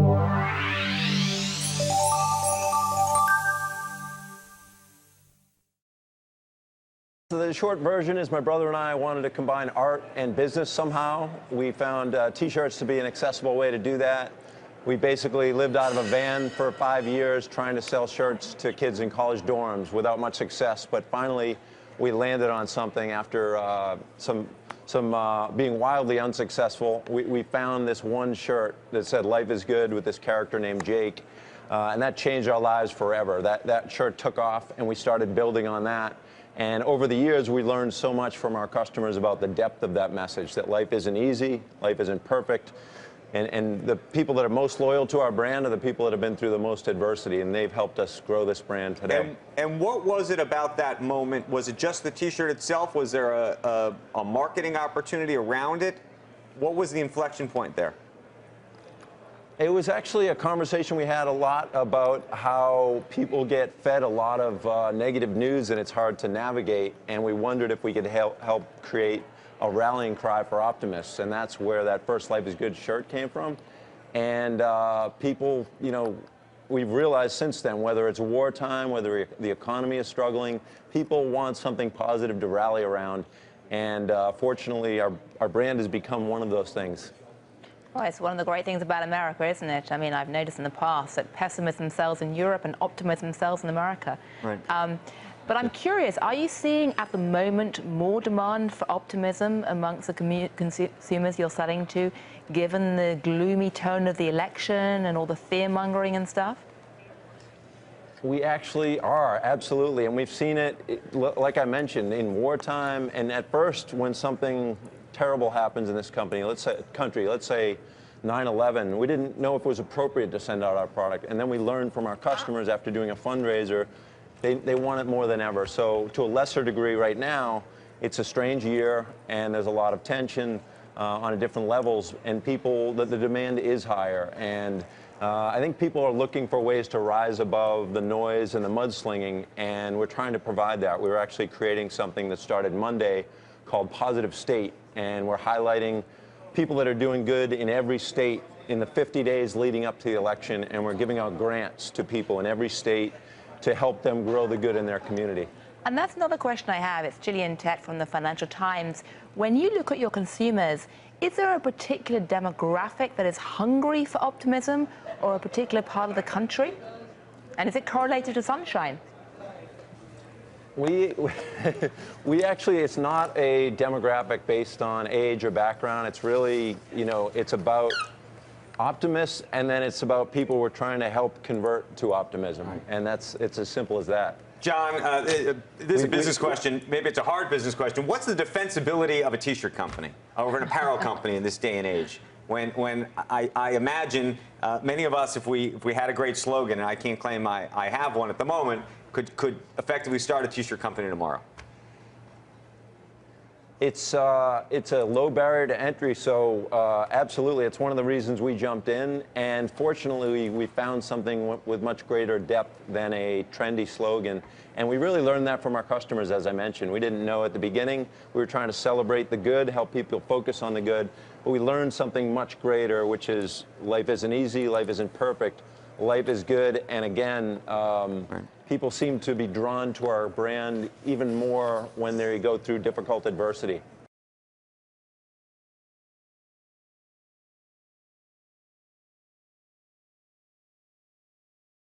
So the short version is my brother and I wanted to combine art and business somehow. We found T-shirts to be an accessible way to do that. We basically lived out of a van for 5 years trying to sell shirts to kids in college dorms without much success, but finally we landed on something after some being wildly unsuccessful. We found this one shirt that said "Life is Good" with this character named Jake, and that changed our lives forever. That shirt took off, and we started building on that. And over the years, we learned so much from our customers about the depth of that message, that life isn't easy, life isn't perfect. And the people that are most loyal to our brand are the people that have been through the most adversity, and they've helped us grow this brand today. And what was it about that moment? Was it just the T-shirt itself? Was there a marketing opportunity around it? What was the inflection point there? It was actually a conversation we had a lot about how people get fed a lot of negative news and it's hard to navigate, and we wondered if we could help create a rallying cry for optimists, and that's where that first Life is Good shirt came from. And people, we've realized since then, whether it's wartime, whether the economy is struggling, people want something positive to rally around, and fortunately our brand has become one of those things. Well, it's one of the great things about America, isn't it? I mean, I've noticed in the past that pessimism sells in Europe and optimism sells in America. Right. But I'm curious, are you seeing at the moment more demand for optimism amongst the consumers you're selling to, given the gloomy tone of the election and all the fear-mongering and stuff? We actually are, absolutely. And we've seen it, like I mentioned, in wartime. And at first, when something terrible happens in this country, let's say 9/11, we didn't know if it was appropriate to send out our product. And then we learned from our customers after doing a fundraiser, they want it more than ever. So to a lesser degree right now, it's a strange year and there's a lot of tension on different levels, and the demand is higher. And I think people are looking for ways to rise above the noise and the mudslinging, and we're trying to provide that. We were actually creating something that started Monday called Positive State, and we're highlighting people that are doing good in every state in the 50 days leading up to the election, and we're giving out grants to people in every state to help them grow the good in their community. And that's another question I have. It's Gillian Tett from the Financial Times. When you look at your consumers, is there a particular demographic that is hungry for optimism, or a particular part of the country? And is it correlated to sunshine? We actually, it's not a demographic based on age or background. It's really, it's about optimists, and then it's about people we're trying to help convert to optimism. Right. And it's as simple as that. John, this is a business question. Maybe it's a hard business question. What's the defensibility of a T-shirt company or an apparel company in this day and age? When I imagine many of us, if we had a great slogan, and I can't claim I have one at the moment, could effectively start a T-shirt company tomorrow. It's a low barrier to entry, so absolutely, it's one of the reasons we jumped in. And fortunately, we found something with much greater depth than a trendy slogan. And we really learned that from our customers, as I mentioned. We didn't know at the beginning. We were trying to celebrate the good, help people focus on the good. But we learned something much greater, which is life isn't easy, life isn't perfect, life is good. And again, people seem to be drawn to our brand even more when they go through difficult adversity.